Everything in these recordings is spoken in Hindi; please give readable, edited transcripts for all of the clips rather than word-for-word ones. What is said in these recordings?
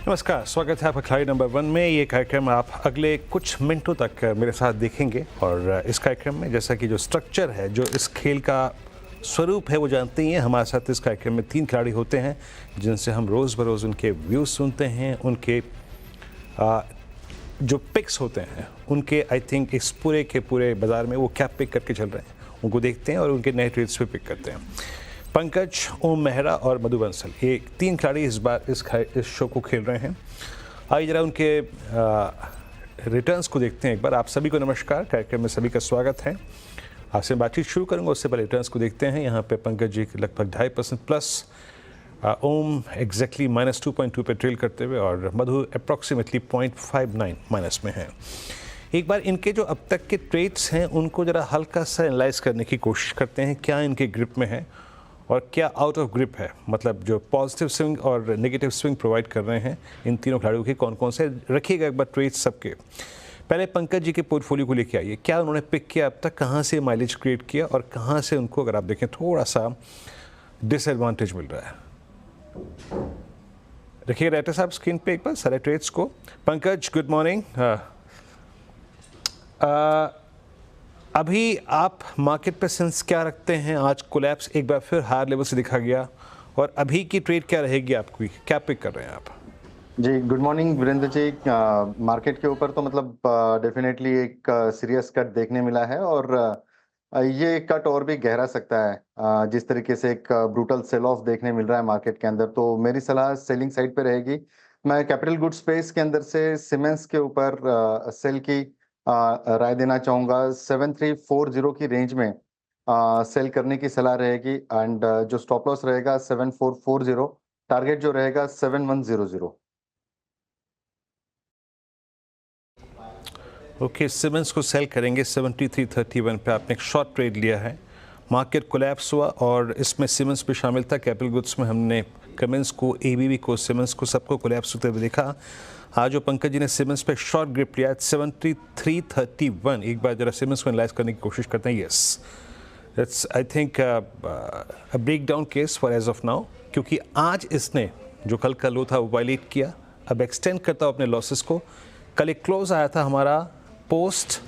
नमस्कार, स्वागत है आपका खिलाड़ी नंबर 1 में। ये कार्यक्रम आप अगले कुछ मिनटों तक मेरे साथ देखेंगे और इस कार्यक्रम में जैसा कि जो स्ट्रक्चर है, जो इस खेल का स्वरूप है वो जानते ही हैं। हमारे साथ इस कार्यक्रम में 3 खिलाड़ी होते हैं जिनसे हम रोज़ बरोज़ उनके व्यूज़ सुनते हैं, उनके जो पिक्स होते हैं उनके आई थिंक इस पूरे के पूरे बाज़ार में वो क्या पिक करके चल रहे हैं उनको देखते हैं और उनके नए ट्रेड्स पे पिक करते हैं। पंकज, ओम मेहरा और मधु बंसल, ये 3 खिलाड़ी इस बार इस शो को खेल रहे हैं। आइए जरा उनके रिटर्न्स को देखते हैं एक बार। आप सभी को नमस्कार, कार्यक्रम में सभी का स्वागत है। आपसे बातचीत शुरू करूंगा, उससे पहले रिटर्न्स को देखते हैं। यहाँ पे पंकज जी लगभग 2.5% प्लस, ओम एग्जैक्टली -2.2 पे ट्रेल करते हुए और मधु अप्रॉक्सीमेटली 0.59 माइनस में है। एक बार इनके जो अब तक के ट्रेड्स हैं उनको ज़रा हल्का सा एनालाइज करने की कोशिश करते हैं, क्या इनके ग्रिप में है और क्या आउट ऑफ ग्रिप है। मतलब जो पॉजिटिव स्विंग और नेगेटिव स्विंग प्रोवाइड कर रहे हैं इन तीनों खिलाड़ियों के कौन कौन से, रखिएगा एक बार ट्रेड्स सबके। पहले पंकज जी के पोर्टफोलियो को लेके आइए, क्या उन्होंने पिक किया अब तक, कहाँ से माइलेज क्रिएट किया और कहाँ से उनको अगर आप देखें थोड़ा सा डिसएडवांटेज मिल रहा है। रखिए राइटर साहब स्क्रीन पे एक बार सारे ट्रेड्स को। Pankaj, good morning. अभी आप मार्केट पे सेंस क्या रखते हैं? आज कोलैप्स एक बार फिर हायर लेवल से दिखा गया और अभी की ट्रेड क्या रहेगी आपकी, क्या पिक कर रहे हैं आप? जी, good morning Virendra ji. Market के ऊपर तो मतलब डेफिनेटली एक सीरियस कट देखने मिला है और ये कट और भी गहरा सकता है। जिस तरीके से एक ब्रूटल सेल ऑफ देखने मिल रहा है मार्केट के अंदर, तो मेरी सलाह सेलिंग साइड पे रहेगी। मैं कैपिटल गुड स्पेस के अंदर से सीमेंस के ऊपर सेल की राय देना चाहूँगा। 7340 की रेंज में सेल करने की सलाह रहेगी एंड जो स्टॉप लॉस रहेगा 7440, टारगेट जो रहेगा 7100। ओके, सिमेंस को सेल करेंगे 7331 पे। आपने एक शॉर्ट ट्रेड लिया है, मार्केट कोलैप्स हुआ और इसमें सिमेंस भी शामिल था। कैपिटल गुड्स में हमने कमेंस को, एबीबी को, सिमेंस को, सबको कोलैप्स होते हुए देखा। आज जो पंकज जी ने सिमेंस पे शॉर्ट ग्रिप लिया 7331, एक बार जरा सिमेंस को एनालाइज करने की कोशिश करते हैं। Yes, that's I think a breakdown case for as of now, क्योंकि आज इसने जो कल का लो था वो वायलेट किया, अब एक्सटेंड करता हूँ अपने लॉसेस को। कल एक क्लोज आया था हमारा पोस्ट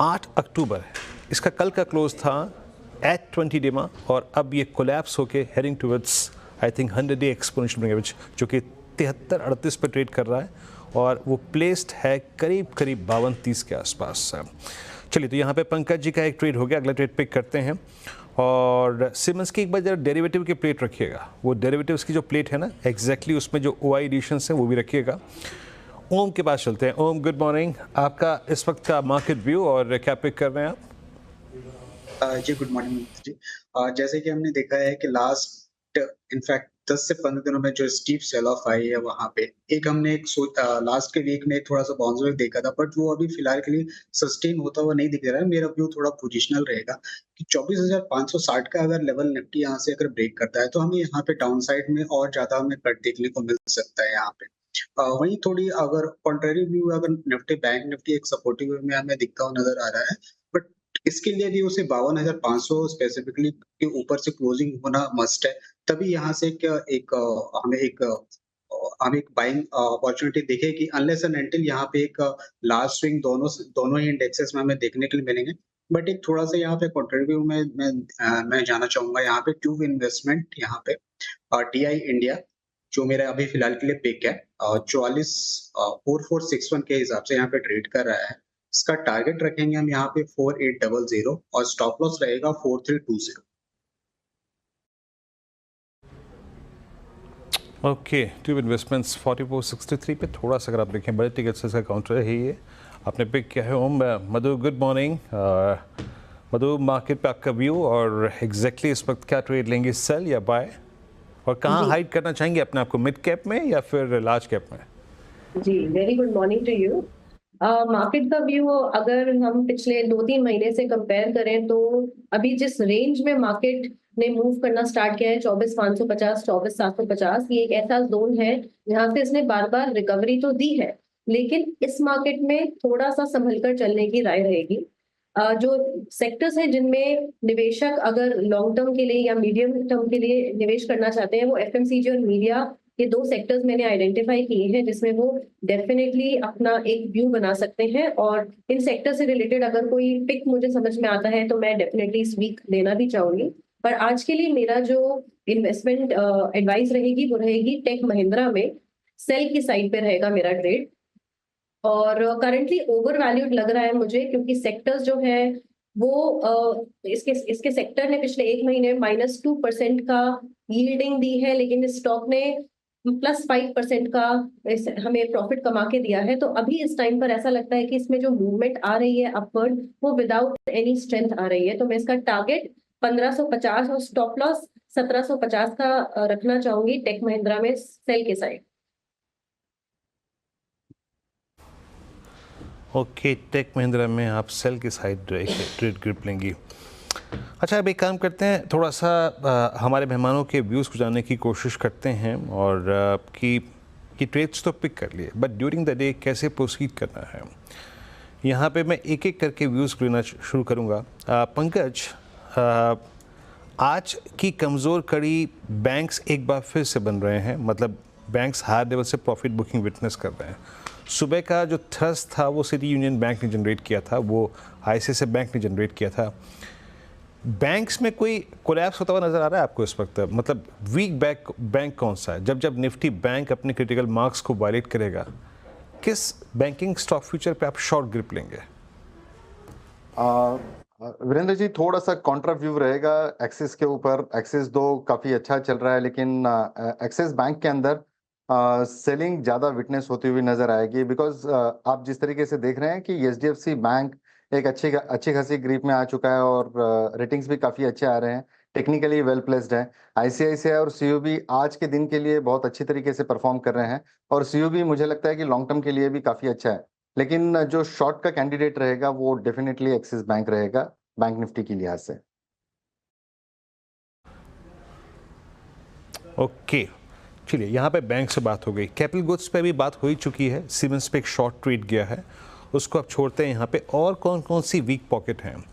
8 अक्टूबर, इसका कल का क्लोज था एट 20 डेमा और अब ये कोलैप्स होके heading towards I think 100 day exponential average जो कि 7338 पर ट्रेड कर रहा है और वो प्लेस्ड है करीब 52-30 के आसपास। चलिए, तो यहाँ पे पंकज जी का एक ट्रेड हो गया, अगला ट्रेड पिक करते हैं। और सिमेंस की एक बार जरा डेरिवेटिव की प्लेट रखिएगा, वो डेरिवेटिव्स की जो प्लेट है ना एग्जैक्टली उसमें जो ओआई एडिशंस हैं वो भी रखिएगा। ओम के पास चलते हैं। ओम, गुड मॉर्निंग, आपका इस वक्त का मार्केट व्यू और क्या पिक कर रहे हैं आप? जी, गुड मॉर्निंग जी। जैसे कि हमने देखा है कि लास्ट इनफैक्ट 10 से 15 दिनों में जो स्टीप सेल ऑफ आई है वहाँ पे एक हमने एक लास्ट के वीक में थोड़ा सा बाउंस बैक देखा था, बट वो अभी फिलहाल के लिए सस्टेन होता हुआ नहीं दिख रहा है। मेरा व्यू थोड़ा पोजिशनल रहेगा कि 24,560 का अगर लेवल निफ्टी यहाँ से अगर ब्रेक करता है तो हमें यहाँ पे डाउन साइड में और ज्यादा हमें कट देखने को मिल सकता है यहाँ पे। वहीं थोड़ी अगर कॉन्ट्रेरी व्यू अगर निफ्टी बैंक निफ्टी एक सपोर्टिव व्यू में हमें दिखता हुआ नजर आ रहा है, बट इसके लिए भी उसे 52,500 स्पेसिफिकली के ऊपर से क्लोजिंग होना मस्ट है, तभी यहाँ से हमें एक बाइंग अपॉर्चुनिटी दिखेगी। अनलेस एंड अनटिल यहाँ पे एक लार्ज स्विंग दोनों ही इंडेक्सेस में हमें देखने के लिए मिलेंगे। बट एक थोड़ा सा यहाँ पे कॉन्ट्रेरी व्यू में मैं जाना चाहूंगा यहाँ पे ट्यूब इन्वेस्टमेंट यहाँ पे टीआई इंडिया जो मेरा अभी फिलहाल के लिए पिक है 4461 के हिसाब से यहाँ पे ट्रेड कर रहा है। इसका टारगेट रखेंगे हम यहाँ पे 4800 और स्टॉप लॉस रहेगा 4320। ओके, ट्यूब इन्वेस्टमेंट्स 4463 पे थोड़ा सा अगर आप देखें बड़े टिकट से इसका काउंटर है ये आपने पिक किया है। ओम, मधु, गुड मॉर्निंग। मधु, मार्केट पे आपका व्यू और एग्जैक्टली इस वक्त क्या ट्रेड लेंगे, सेल या बाय, और कहाँ हाइड करना चाहेंगे अपने आप को, मिड कैप में या फिर लार्ज कैप में? जी, very good morning to you. Market का व्यू अगर हम पिछले 2-3 महीने से कंपेयर करें तो अभी जिस रेंज में मार्केट ने मूव करना स्टार्ट किया है 24,550 24,750, ये एक ऐसा जोन है जहां से इसने बार बार रिकवरी तो दी है, लेकिन इस मार्केट में थोड़ा सा संभल कर चलने की राय रहेगी। जो सेक्टर्स हैं जिनमें निवेशक अगर लॉन्ग टर्म के लिए या मीडियम टर्म के लिए निवेश करना चाहते हैं वो एफएमसीजी और मीडिया ये 2 सेक्टर्स मैंने आइडेंटिफाई किए हैं जिसमें वो डेफिनेटली अपना एक व्यू बना सकते हैं, और इन सेक्टर से रिलेटेड अगर कोई पिक मुझे समझ में आता है तो मैं डेफिनेटली इस वीक देना भी चाहूंगी। पर आज के लिए मेरा जो इन्वेस्टमेंट एडवाइस रहेगी वो रहेगी टेक महिंद्रा में, सेल की साइड पे रहेगा मेरा ट्रेड। और करंटली ओवर वैल्यूड लग रहा है मुझे, क्योंकि सेक्टर्स जो है वो इसके सेक्टर ने पिछले 1 महीने -2% का यील्डिंग दी है, लेकिन इस स्टॉक ने +5% का हमें प्रॉफिट कमा के दिया है। तो अभी इस टाइम पर ऐसा लगता है कि इसमें जो मूवमेंट आ रही है अपवर्ड, वो विदाउट एनी स्ट्रेंथ आ रही है। तो मैं इसका टारगेट 1550 और स्टॉप लॉस 1750 का रखना चाहूंगी टेक महिंद्रा में सेल के साइड। ओके, टेक महिंद्रा में आप सेल की साइड ट्रेड ग्रिप लेंगी। अच्छा, अब एक काम करते हैं, थोड़ा सा हमारे मेहमानों के व्यूज़ को जानने की कोशिश करते हैं, और कि ट्रेड्स तो पिक कर लिए, बट ड्यूरिंग द डे कैसे प्रोसीड करना है। यहाँ पे मैं एक एक करके व्यूज़ लेना शुरू करूँगा। पंकज, आज की कमज़ोर कड़ी बैंक्स एक बार फिर से बन रहे हैं, मतलब बैंक्स हायर लेवल से प्रॉफिट बुकिंग विटनेस कर रहे हैं। सुबह का जो थ्रस्ट था वो सिटी यूनियन बैंक ने जनरेट किया था, वो आईसीआईसीआई बैंक ने जनरेट किया था। बैंक्स में कोई कोलैप्स होता हुआ नज़र आ रहा है आपको इस वक्त? मतलब वीक बैंक कौन सा है? जब निफ्टी बैंक अपने क्रिटिकल मार्क्स को वायलेट करेगा, किस बैंकिंग स्टॉक फ्यूचर पे आप शॉर्ट ग्रिप लेंगे? वीरेंद्र जी, थोड़ा सा कॉन्ट्रा व्यू रहेगा एक्सिस के ऊपर। एक्सिस दो काफी अच्छा चल रहा है, लेकिन एक्सिस बैंक के अंदर सेलिंग ज्यादा विटनेस होती हुई नजर आएगी, बिकॉज आप जिस तरीके से देख रहे हैं कि एचडीएफसी बैंक एक अच्छी खासी ग्रिप में आ चुका है, और रेटिंग्स भी काफी अच्छे आ रहे हैं, टेक्निकली वेल प्लेस्ड है। आईसीआईसीआई और सीयूबी आज के दिन के लिए बहुत अच्छी तरीके से परफॉर्म कर रहे हैं, और सीयूबी मुझे लगता है कि लॉन्ग टर्म के लिए भी काफी अच्छा है। लेकिन जो शॉर्ट का कैंडिडेट रहेगा वो डेफिनेटली एक्सिस बैंक रहेगा, बैंक निफ्टी की लिहाज से। ओके, चलिए, यहाँ पे बैंक से बात हो गई, कैपिटल गुड्स पे भी बात हो ही चुकी है। सीमेंस पे एक शॉर्ट ट्रेड गया है, उसको आप छोड़ते हैं यहाँ पे। और कौन कौन सी वीक पॉकेट हैं,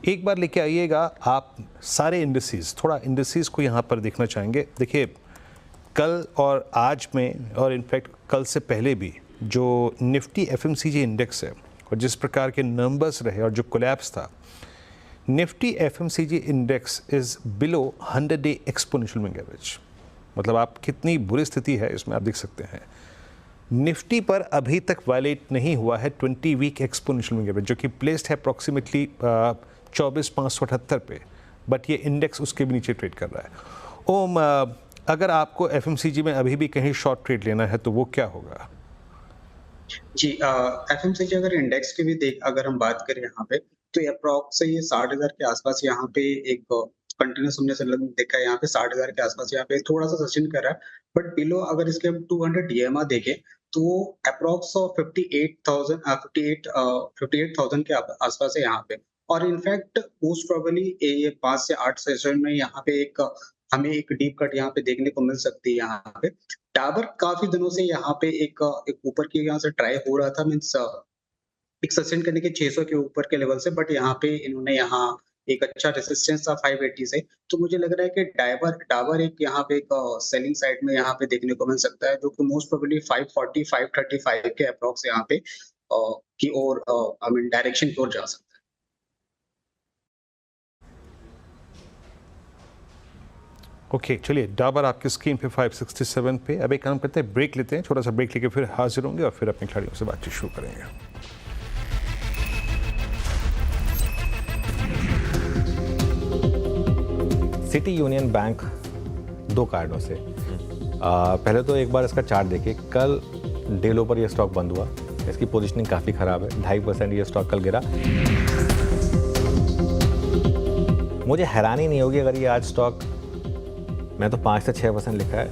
एक बार लेके आइएगा आप सारे इंडिसेस, थोड़ा इंडिसेस को यहाँ पर देखना चाहेंगे। देखिए, कल और आज में, और इनफैक्ट कल से पहले भी, जो निफ्टी एफएमसीजी इंडेक्स है और जिस प्रकार के नंबर्स रहे और जो कोलैप्स था, Nifty FMCG index is below 100-day exponential moving average. मतलब आप कितनी बुरी स्थिति है इसमें आप देख सकते हैं। निफ्टी पर अभी तक वायलेट नहीं हुआ है 20 वीक एक्सपोनेंशियल मूविंग एवरेज, जो कि प्लेस्ड है अप्रॉक्सीमेटली 24,578 पे, बट ये इंडेक्स उसके भी नीचे ट्रेड कर रहा है। ओम, अगर आपको एफएमसीजी में अभी भी कहीं शॉर्ट ट्रेड लेना है तो वो क्या होगा? जी, एफएमसीजी अगर इंडेक्स की भी अगर हम बात करें यहाँ पे, तो अप्रॉक्स ये 60,000 के आसपास यहाँ पे एक कंटिन्यूस हमने देखा है, यहाँ पे 60,000 के आसपास यहाँ पे थोड़ा सा सस्टेन कर रहा है। बट बिलो अगर इसके हम 200 DMA देखें तो वो अप्रॉक्स 58,000 के आसपास है यहाँ पे। और इनफैक्ट मोस्ट प्रोबेबली ये 5 से 8 सेशन में यहाँ पे हमें एक डीप कट यहाँ पे देखने को मिल सकती है। यहाँ पे डाबर काफी दिनों से यहाँ पे एक ऊपर की यहाँ से ट्राई हो रहा था, मीन्स एक सस्टेन करने के 600 के ऊपर के लेवल से, बट यहाँ पे इन्होंने यहाँ एक अच्छा रेसिस्टेंस था 580 से। तो मुझे लग रहा है कि डाबर एक यहाँ पे एक सेलिंग साइड में यहाँ पे देखने को मिल सकता है, जो कि मोस्ट प्रोबेबली 540 535 के अप्रॉक्स यहाँ पे की ओर आई मीन डायरेक्शन की ओर जा सकता है। ओके, चलिए, डाबर आपकी स्क्रीन पे 567 पे। अब एक काम करते हैं, ब्रेक लेते हैं, छोटा सा ब्रेक लेके फिर हाजिर होंगे और फिर अपने खिलाड़ियों से बातचीत शुरू करेंगे। सिटी यूनियन बैंक 2 कारणों से, पहले तो एक बार इसका चार्ट देखिए। कल डे लो पर यह स्टॉक बंद हुआ, इसकी पोजीशनिंग काफ़ी ख़राब है, 2.5% ये स्टॉक कल गिरा। मुझे हैरानी नहीं होगी अगर ये आज स्टॉक, मैं तो 5 से 6% लिखा है,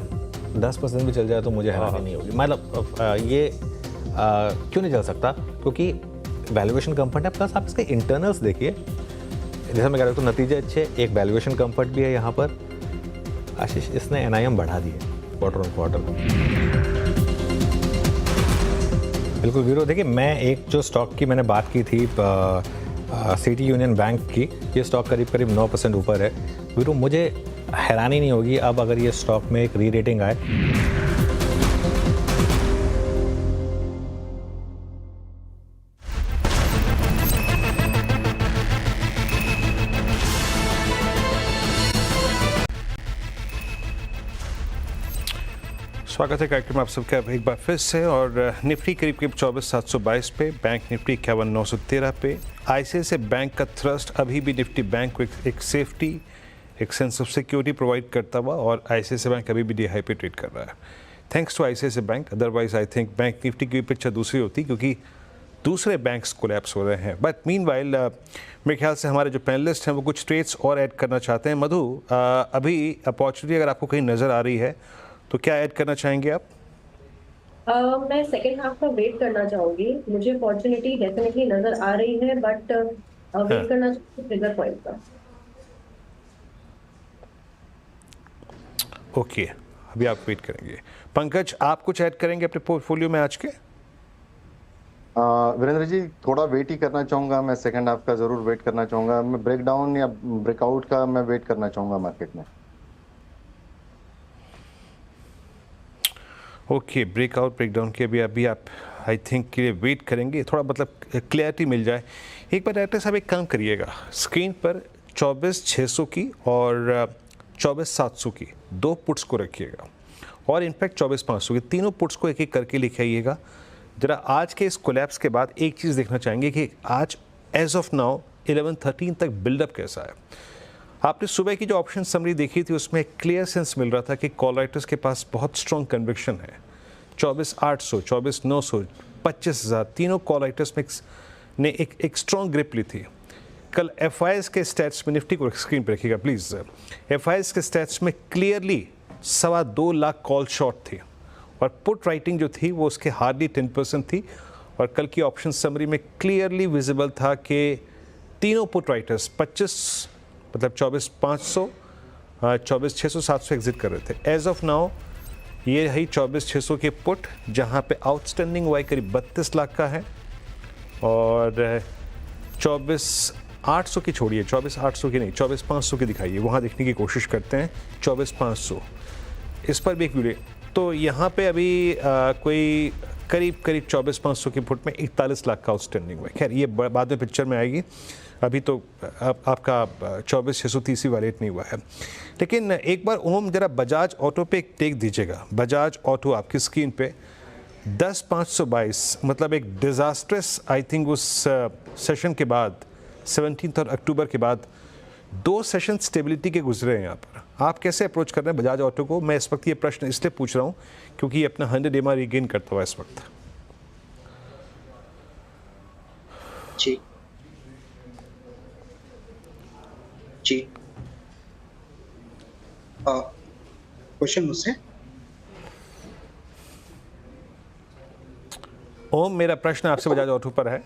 10% भी चल जाए तो मुझे हैरानी नहीं होगी। मतलब ये क्यों नहीं चल सकता? क्योंकि वैल्यूएशन कंफर्ट है, प्लस आप इसके इंटरनल्स देखिए, जैसा मैं कह रहा हूँ, तो नतीजे अच्छे, एक वैल्यूएशन कंफर्ट भी है यहाँ पर। आशीष, इसने एनआईएम बढ़ा दी है क्वार्टर ऑन क्वार्टर। बिल्कुल वीरो, देखिए, मैं एक जो स्टॉक की मैंने बात की थी सिटी यूनियन बैंक की, ये स्टॉक करीब 9% ऊपर है। वीरो, मुझे हैरानी नहीं होगी अब अगर ये स्टॉक में एक री रेटिंग आए स्वागत है कार्यक्रम आप सबका एक बार फिर से। और निफ्टी करीब करीब 24,722 पे, बैंक निफ्टी 51,913 पे। आईसीआईसीआई बैंक का थ्रस्ट अभी भी निफ्टी बैंक को एक सेफ्टी, एक सेंस ऑफ सिक्योरिटी प्रोवाइड करता हुआ, और आईसीआईसीआई बैंक अभी भी डी हाई पे ट्रेड कर रहा है thanks to ICICI bank. Otherwise I think bank Nifty की पिक्चर दूसरी होती, क्योंकि दूसरे बैंक्स कोलैप्स हो रहे हैं। बट मीनवाइल मेरे ख्याल से हमारे जो पैनलिस्ट हैं वो कुछ ट्रेड्स और ऐड करना चाहते हैं। मधु, अभी अपॉर्चुनिटी अगर आपको कहीं नज़र आ रही है तो क्या ऐड करना चाहेंगे आप? मैं सेकेंड हाफ का वेट करना चाहूंगी। मुझे अपॉर्चुनिटी डेफिनेटली नजर आ रही है, बट वेट करना चाहूंगी ट्रिगर पॉइंट का। ओके, अभी आप वेट करेंगे। पंकज, आप कुछ ऐड करेंगे अपने पोर्टफोलियो में आज के? वीरेंद्र जी, थोड़ा वेट ही करना चाहूंगा। मैं सेकंड हाफ का जरूर वेट करना चाहूंगा। मैं ब्रेकडाउन या ब्रेकआउट का मैं वेट करना चाहूंगा मार्केट में। ओके, ब्रेकआउट ब्रेकडाउन के अभी आप आई थिंक के लिए वेट करेंगे, थोड़ा मतलब क्लैरिटी मिल जाए। एक बार डायरेक्टर साहब एक काम करिएगा, स्क्रीन पर 24,600 की और 24,700 की दो पुट्स को रखिएगा, और इनफैक्ट 24,500 की तीनों पुट्स को एक एक करके लिखे आइएगा। ज़रा आज के इस कोलैप्स के बाद एक चीज़ देखना चाहेंगे कि आज एज ऑफ नाउ 11:13 तक बिल्डअप कैसा है। आपने सुबह की जो ऑप्शन समरी देखी थी उसमें एक क्लियर सेंस मिल रहा था कि कॉल राइटर्स के पास बहुत स्ट्रॉन्ग कन्विक्शन है। 24,800, 24,900, 25,000 तीनों कॉल राइटर्स में ने एक स्ट्रॉन्ग ग्रिप ली थी। कल एफआईएस के स्टैट्स में, निफ्टी को स्क्रीन पर रखिएगा प्लीज़, एफआईएस के स्टैट्स में क्लियरली 2.25 लाख कॉल शॉर्ट थी, और पुट राइटिंग जो थी वो उसके हार्डली 10% थी। और कल की ऑप्शन समरी में क्लियरली विजिबल था कि तीनों पुट राइटर्स 24,500, 24,600, 700 एग्जिट कर रहे थे। एज ऑफ नाउ ये है 24,600 के पुट, जहां पे आउटस्टैंडिंग वाई करीब 32 लाख का है, और 24,800 की छोड़िए, 24,800 की नहीं, 24,500 की दिखाइए, वहाँ देखने की कोशिश करते हैं। 24,500 इस पर भी एक वीडियो। तो यहाँ पे अभी कोई करीब 24,500 के फुट में 41 लाख का आउटस्टैंडिंग है। खैर, ये बाद में पिक्चर में आएगी, अभी तो आपका 24,630 वैलिड नहीं हुआ है। लेकिन एक बार ओम जरा बजाज ऑटो पे एक टेक दीजिएगा। बजाज ऑटो आपकी स्क्रीन पे 10,522, मतलब एक डिज़ास्ट्रस आई थिंक उस सेशन के बाद 17 अक्टूबर के बाद 2 सेशन स्टेबिलिटी के गुजरे हैं। यहाँ पर आप कैसे अप्रोच कर रहे हैं बजाज ऑटो को? मैं इस वक्त ये प्रश्न इसलिए पूछ रहा हूँ क्योंकि ये अपना 100 EMA रिगेन करता हुआ इस वक्त। जी जी, क्वेश्चन मुझसे? ओम, मेरा प्रश्न आपसे बजाज ऑटो पर है।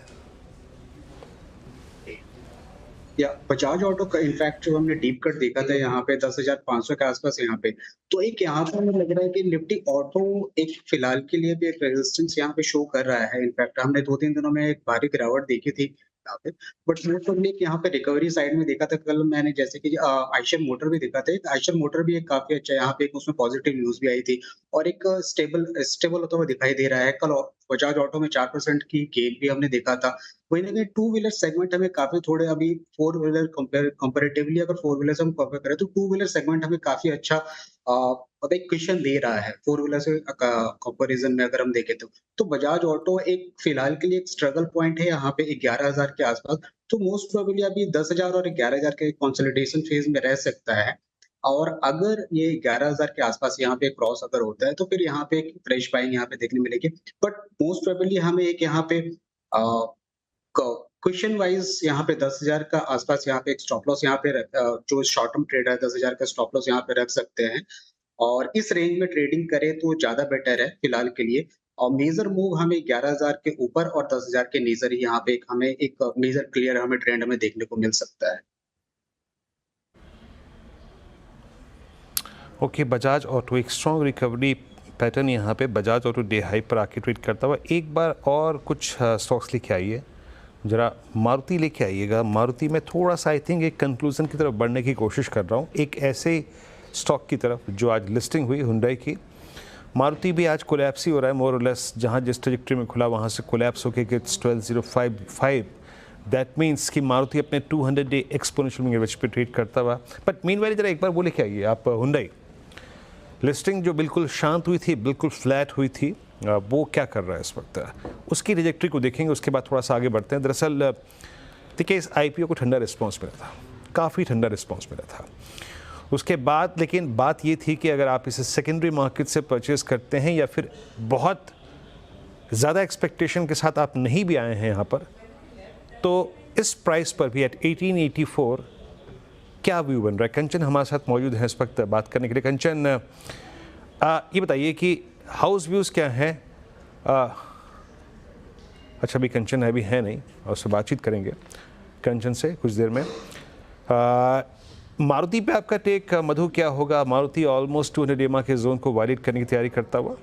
या बजाज ऑटो का इनफैक्ट जो हमने डीप कट देखा था यहाँ पे 10,500 के आसपास, यहाँ पे तो एक यहाँ पे हमें लग रहा है कि निफ्टी ऑटो एक फिलहाल के लिए भी एक रेजिस्टेंस यहाँ पे शो कर रहा है। इनफैक्ट हमने 2-3 दिनों में एक भारी गिरावट देखी थी यहाँ पे, बट मोस्ट यहाँ पे रिकवरी साइड में देखा था। कल मैंने जैसे कि आयशर मोटर भी देखा था, आयशर मोटर भी एक काफी अच्छा यहाँ पे, एक उसमें पॉजिटिव न्यूज भी आई थी, और एक स्टेबल होता हुआ दिखाई दे रहा है। कल बजाज ऑटो में 4% की गेन भी हमने देखा था। वहीं लगे टू व्हीलर सेगमेंट हमें काफी थोड़े, अभी फोर व्हीलर कंपेरेटिवली अगर फोर व्हीलर से हम कंपेयर करें तो टू व्हीलर सेगमेंट हमें काफी अच्छा एक क्वेश्चन दे रहा है फोर व्हीलर से कंपैरिजन में अगर हम देखें तो बजाज ऑटो एक फिलहाल के लिए एक स्ट्रगल पॉइंट है यहाँ पे 11,000 के आसपास। तो मोस्ट प्रोबेबली अभी 10,000 और 11,000 के कंसोलिडेशन फेज में रह सकता है, और अगर ये 11,000 के आसपास यहाँ पे क्रॉस अगर होता है तो फिर यहाँ पे एक फ्रेश बाइंग यहाँ पे देखने मिलेगी। बट मोस्ट प्रोबेबली हमें एक यहाँ पे क्वेश्चन वाइज यहाँ पे 10,000 का आसपास यहाँ पे एक स्टॉप लॉस यहाँ पे जो शॉर्ट टर्म ट्रेडर है 10,000 का स्टॉप लॉस यहाँ पे रख सकते हैं, और इस रेंज में ट्रेडिंग करें तो ज्यादा बेटर है फिलहाल के लिए। और मेजर मूव हमें 11,000 के ऊपर और 10,000 के नीचे ही यहाँ पे हमें एक मेजर क्लियर हमें ट्रेंड हमें देखने को मिल सकता है। ओके, बजाज ऑटो एक स्ट्रॉन्ग रिकवरी पैटर्न यहाँ पे, बजाज ऑटो डे हाई पर आके ट्रेड करता हुआ। एक बार और कुछ स्टॉक्स लेके आइए, ज़रा मारुति लेके आइएगा। मारुति में थोड़ा सा आई थिंक एक कंक्लूजन की तरफ बढ़ने की कोशिश कर रहा हूँ, एक ऐसे स्टॉक की तरफ जो आज लिस्टिंग हुई हुंडई की। मारुति भी आज कोलैप्स ही हो रहा है मोर और लेस, जहाँ जिस ट्रैजेक्टरी में खुला वहाँ से कोलैप्स होकर कि 12,055। दैट मीन्स कि मारुति अपने 200 डे एक्सपोनेंशियल मूविंग एवरेज पे ट्रेड करता हुआ। बट मीनवाइल जरा एक बार वो लेके आइए आप हुंडई। लिस्टिंग जो बिल्कुल शांत हुई थी, बिल्कुल फ्लैट हुई थी, वो क्या कर रहा है इस वक्त, उसकी ट्रैजेक्टरी को देखेंगे। उसके बाद थोड़ा सा आगे बढ़ते हैं। दरअसल देखिए, इस IPO को ठंडा रिस्पांस मिला था, काफ़ी ठंडा रिस्पांस मिला था। उसके बाद लेकिन बात ये थी कि अगर आप इसे सेकेंडरी मार्केट से परचेज करते हैं या फिर बहुत ज़्यादा एक्सपेक्टेशन के साथ आप नहीं भी आए हैं यहाँ पर, तो इस प्राइस पर भी एट 1884 क्या व्यू बन रहा है? कंचन हमारे साथ मौजूद है इस वक्त बात करने के लिए। कंचन, ये बताइए कि हाउस व्यूज़ क्या हैं? अच्छा, अभी कंचन अभी है नहीं, और उससे बातचीत करेंगे कंचन से कुछ देर में। मारुति पे आपका टेक मधु क्या होगा? मारुति ऑलमोस्ट 200 EMA के जोन को वायलेट करने की तैयारी करता हुआ।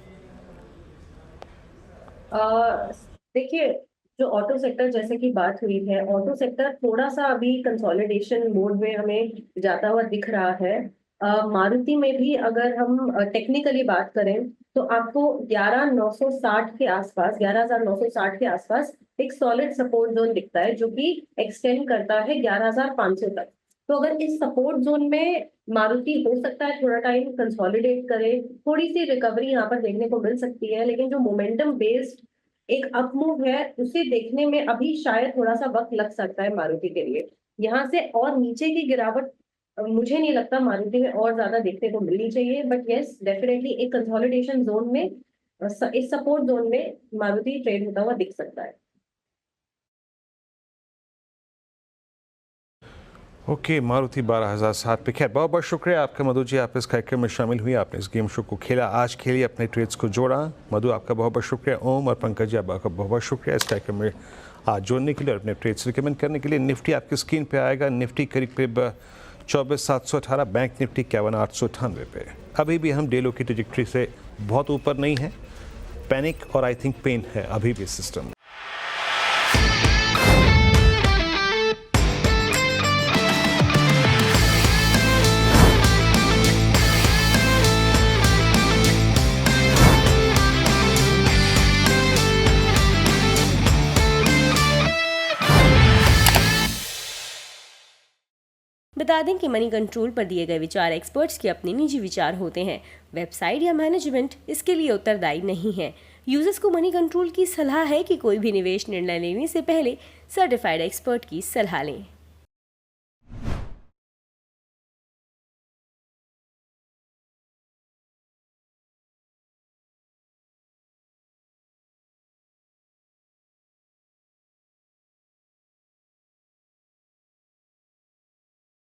देखिए, जो ऑटो सेक्टर जैसे कि बात हुई है, ऑटो सेक्टर थोड़ा सा अभी कंसोलिडेशन मोड में हमें जाता हुआ दिख रहा है। मारुति में भी अगर हम टेक्निकली बात करें तो आपको 11,960 के आसपास, 11,960 के आसपास एक सॉलिड सपोर्ट जोन दिखता है, जो कि एक्सटेंड करता है 11,500 तक। तो अगर इस सपोर्ट जोन में मारुति हो सकता है थोड़ा टाइम कंसोलिडेट करे, थोड़ी सी रिकवरी यहाँ पर देखने को मिल सकती है, लेकिन जो मोमेंटम बेस्ड एक अप मूव है उसे देखने में अभी शायद थोड़ा सा वक्त लग सकता है मारुति के लिए। यहाँ से और नीचे की गिरावट मुझे नहीं लगता मारुति में और ज्यादा देखने को मिलनी चाहिए, बट यस डेफिनेटली एक कंसोलिडेशन जोन में, इस सपोर्ट जोन में मारुति ट्रेड होता हुआ दिख सकता है। ओके, मारुति 12,007 पे। खैर, बहुत बहुत शुक्रिया आपका मधु जी, आप इस कार्यक्रम में शामिल हुई, आपने इस गेम शो को खेला, आज खेलिए, अपने ट्रेड्स को जोड़ा। मधु, आपका बहुत बहुत शुक्रिया। ओम और पंकज जी, आपका बहुत बहुत शुक्रिया इस कार्यक्रम में आज जोड़ने के लिए और अपने ट्रेड्स रिकमेंड करने के लिए। निफ्टी आपकी स्क्रीन पे आएगा। निफ्टी करीब करीब 24,718, बैंक निफ्टी 51,898 पे। अभी भी हम डेलो की ट्रैजेक्टरी से बहुत ऊपर नहीं है। पैनिक और आई थिंक पेन है अभी भी सिस्टम। बता दें कि मनी कंट्रोल पर दिए गए विचार एक्सपर्ट्स के अपने निजी विचार होते हैं। वेबसाइट या मैनेजमेंट इसके लिए उत्तरदायी नहीं है। यूजर्स को मनी कंट्रोल की सलाह है कि कोई भी निवेश निर्णय लेने से पहले सर्टिफाइड एक्सपर्ट की सलाह लें।